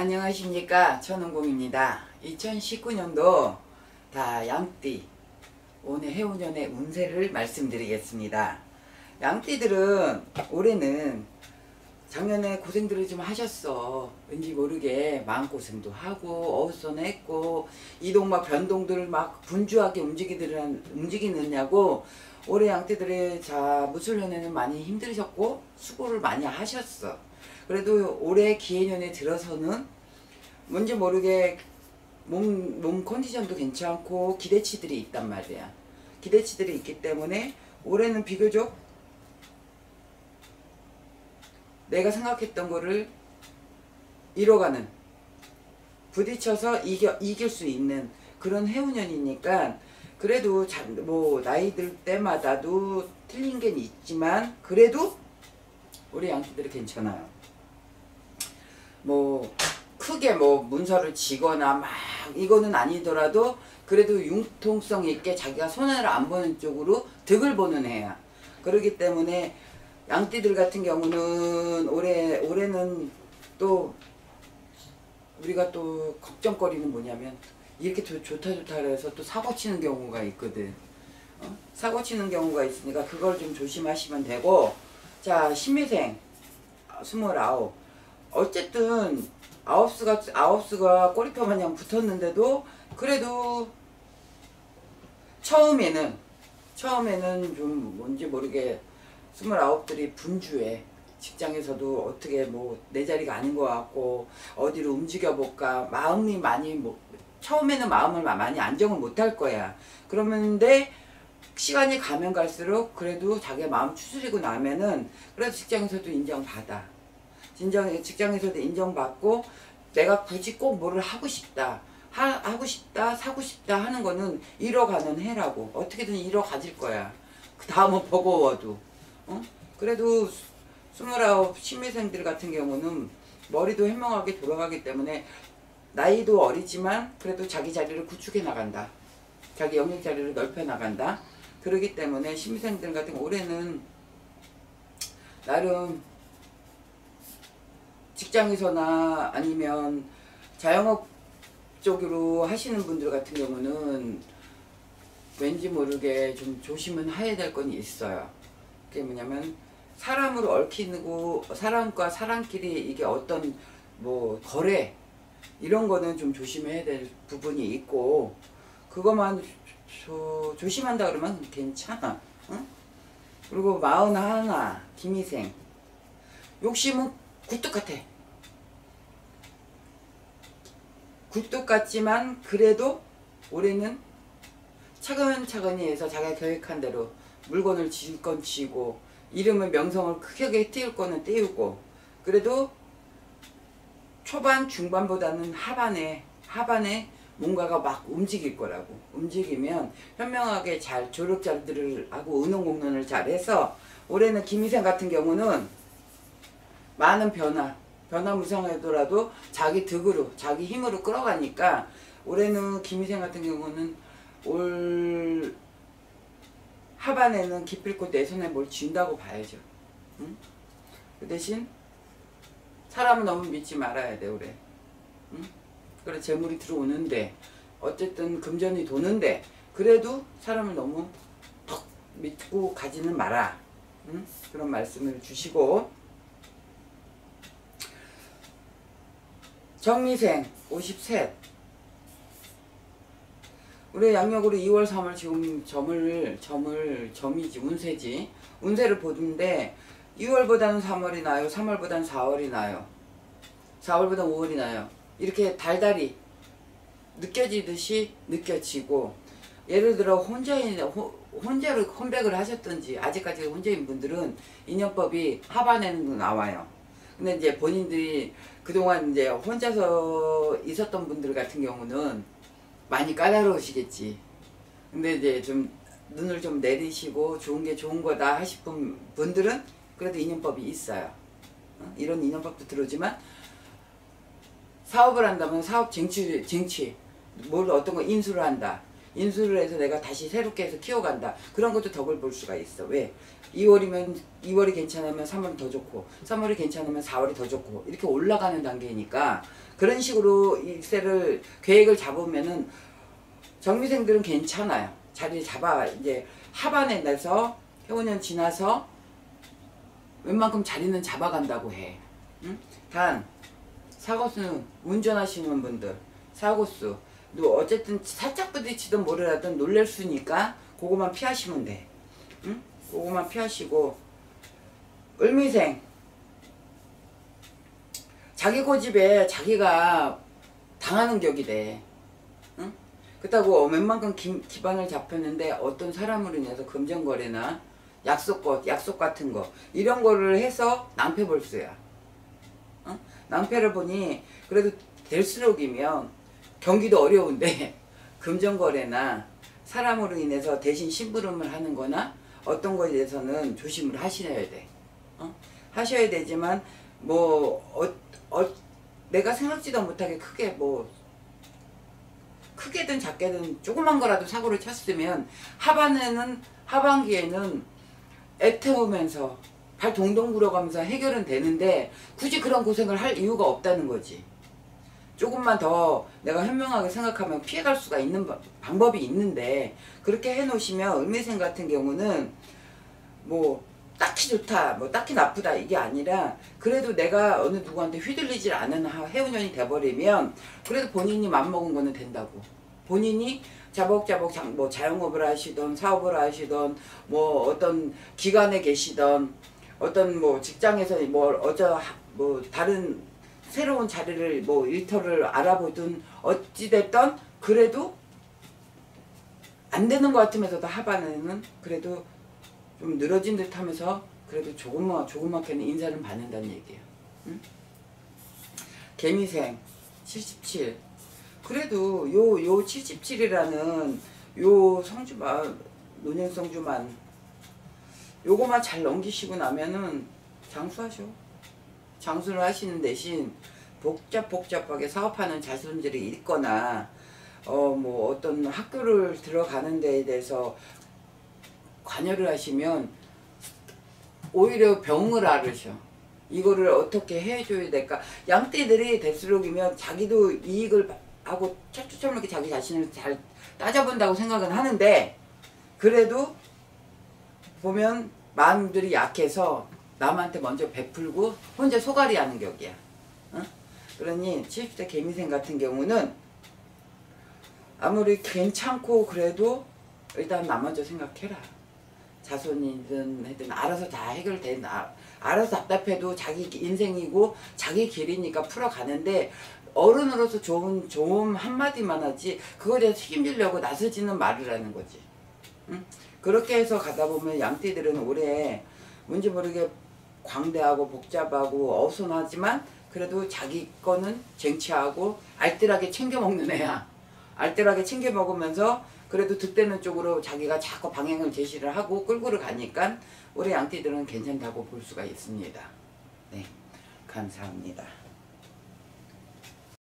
안녕하십니까, 천은공입니다. 2019년도 다 양띠 오늘 해운년의 운세를 말씀드리겠습니다. 양띠들은 올해는 작년에 고생들을 좀 하셨어. 왠지 모르게 마음고생도 하고 어수선했고 이동 변동들을 막 분주하게 움직이느냐고 올해 양띠들의 무술년에는 많이 힘들으셨고 수고를 많이 하셨어. 그래도 올해 기해년에 들어서는 뭔지 모르게 몸 컨디션도 괜찮고 기대치들이 있단 말이야. 기대치들이 있기 때문에 올해는 비교적 내가 생각했던 거를 이뤄가는, 부딪혀서 이길 수 있는 그런 해운년이니까 그래도 나이 들 때마다도 틀린 게 있지만 그래도 우리 양띠들이 괜찮아요. 크게 문서를 지거나 막 이거는 아니더라도 그래도 융통성 있게 자기가 손해를 안 보는 쪽으로 득을 보는 해야. 그렇기 때문에 양띠들 같은 경우는 올해는 또 우리가 또 걱정거리는 뭐냐면 이렇게 좋다 해서 또 사고 치는 경우가 있거든. 사고 치는 경우가 있으니까 그걸 좀 조심하시면 되고. 자, 신미생 29. 어쨌든 아홉수가 꼬리표 마냥 붙었는데도 그래도 처음에는 좀 뭔지 모르게 29들이 분주해. 직장에서도 어떻게 내 자리가 아닌 것 같고 어디로 움직여볼까 마음이 많이 처음에는 마음을 많이 안정을 못할 거야. 그러는데 시간이 가면 갈수록 그래도 자기가 마음 추스리고 나면은 그래도 직장에서도 인정받아. 직장에서도 인정받고 내가 굳이 꼭 뭐를 하고 싶다, 사고 싶다 하는 거는 이뤄가는 해라고. 어떻게든 이뤄가질 거야. 그 다음은 버거워도. 그래도 29 신미생들 같은 경우는 머리도 현명하게 돌아가기 때문에 나이도 어리지만 그래도 자기 자리를 구축해 나간다. 자기 영역 자리를 넓혀 나간다. 그러기 때문에 신미생들 같은 올해는 나름 직장에서나 아니면 자영업 쪽으로 하시는 분들 같은 경우는 왠지 모르게 좀 조심은 해야 될 건 있어요. 그게 뭐냐면 사람으로 얽히고 사람과 사람끼리 이게 어떤 거래 이런 거는 좀 조심해야 될 부분이 있고, 그것만 조심한다 그러면 괜찮아. 응? 그리고 41 김희생 욕심은 굴뚝 같아. 굴뚝 같지만 그래도 올해는 차근차근히 해서 자기가 계획한 대로 물건을 지을 건 지고 이름을 명성을 크게 띄울 거는 띄우고, 그래도 초반 중반보다는 하반에 뭔가가 막 움직일 거라고. 움직이면 현명하게 잘 조력자들을 하고 의논공론을 잘 해서 올해는 김희생 같은 경우는 많은 변화무쌍하더라도 자기 득으로 자기 힘으로 끌어가니까 올해는 김희생 같은 경우는 올 하반에는 기필코 내 손에 뭘 쥔다고 봐야죠. 응? 그 대신 사람은 너무 믿지 말아야 돼 올해. 응? 그래 재물이 들어오는데 어쨌든 금전이 도는데 그래도 사람을 너무 턱 믿고 가지는 마라. 응? 그런 말씀을 주시고. 정미생 53. 우리 양력으로 2월 3월 지금 점이지 운세지. 운세를 보는데 2월보다는 3월이 나요. 3월보다는 4월이 나요. 4월보다는 5월이 나요. 이렇게 달달이 느껴지듯이 느껴지고, 예를 들어 혼자로 컴백을 하셨던지 아직까지 혼자인 분들은 인연법이 하반에는 나와요. 근데 이제 본인들이 그동안 이제 혼자서 있었던 분들 같은 경우는 많이 까다로우시겠지. 근데 이제 좀 눈을 좀 내리시고 좋은 게 좋은 거다 하시는 분들은 그래도 인연법이 있어요. 이런 인연법도 들어오지만 사업을 한다면 사업 쟁취 어떤 거 인수를 한다. 인수를 해서 내가 다시 새롭게 해서 키워간다. 그런 것도 덕을 볼 수가 있어. 왜? 2월이 괜찮으면 3월이 더 좋고 3월이 괜찮으면 4월이 더 좋고 이렇게 올라가는 단계니까 그런 식으로 일세를 계획을 잡으면은 정미생들은 괜찮아요. 자리를 잡아 이제 하반에 내서 해운년 지나서 웬만큼 자리는 잡아간다고 해. 응? 단 사고수는 운전하시는 분들 사고수 또 어쨌든 살짝 부딪히든 뭐라든 놀랄 수니까 그거만 피하시면 돼. 응? 그거만 피하시고 을미생 자기 고집에 자기가 당하는 격이 돼. 응? 그렇다고 웬만큼 기반을 잡혔는데 어떤 사람으로 인해서 금전거래나 약속 같은 거 이런 거를 해서 낭패 볼수야. 응? 낭패를 보니 그래도 될수록이면 경기도 어려운데 금전거래나 사람으로 인해서 대신 심부름을 하는 거나 어떤 거에 대해서는 조심을 하셔야 돼. 하셔야 되지만 내가 생각지도 못하게 크게든 작게든 조그만 거라도 사고를 쳤으면 하반기에는 애태우면서 발 동동 굴어가면서 해결은 되는데 굳이 그런 고생을 할 이유가 없다는 거지. 조금만 더 내가 현명하게 생각하면 피해갈 수가 있는 방법이 있는데 그렇게 해놓으시면 을미생 같은 경우는 딱히 좋다 딱히 나쁘다 이게 아니라 그래도 내가 어느 누구한테 휘둘리질 않은 해운년이 돼버리면 그래도 본인이 맘먹은 거는 된다고. 본인이 자복자복 자영업을 하시던 사업을 하시던 어떤 기관에 계시던 어떤 직장에서 다른 새로운 자리를 일터를 알아보든 어찌됐든 그래도 안 되는 것 같으면서도 하반에는 그래도 좀 늘어진 듯 하면서 그래도 조그맣게는 인사를 받는다는 얘기예요. 응? 개미생 77 그래도 요 77이라는 요 노년성주만 요거만 잘 넘기시고 나면은 장수하셔. 장수를 하시는 대신 복잡하게 사업하는 자손들이 있거나 어떤 학교를 들어가는 데에 대해서 관여를 하시면 오히려 병을 앓으셔. 이거를 어떻게 해줘야 될까. 양떼들이 될수록이면 자기도 이익을 하고 철두철미하게 자기 자신을 잘 따져본다고 생각은 하는데 그래도 보면 마음들이 약해서 남한테 먼저 베풀고 혼자 소갈이 하는 격이야. 응? 그러니 70대 개미생 같은 경우는 아무리 괜찮고 그래도 일단 나 먼저 생각해라. 자손이든 하여튼 알아서 다 해결된 알아서 답답해도 자기 인생이고 자기 길이니까 풀어가는데 어른으로서 좋은 한마디만 하지 그거에 대해서 책임지려고 나서지는 말을 하는 거지. 응? 그렇게 해서 가다 보면 양띠들은 올해 뭔지 모르게 광대하고 복잡하고 어수선하지만 그래도 자기 거는 쟁취하고 알뜰하게 챙겨 먹는 애야. 알뜰하게 챙겨 먹으면서 그래도 득되는 쪽으로 자기가 자꾸 방향을 제시를 하고 끌고 가니까 올해 양띠들은 괜찮다고 볼 수가 있습니다. 네, 감사합니다.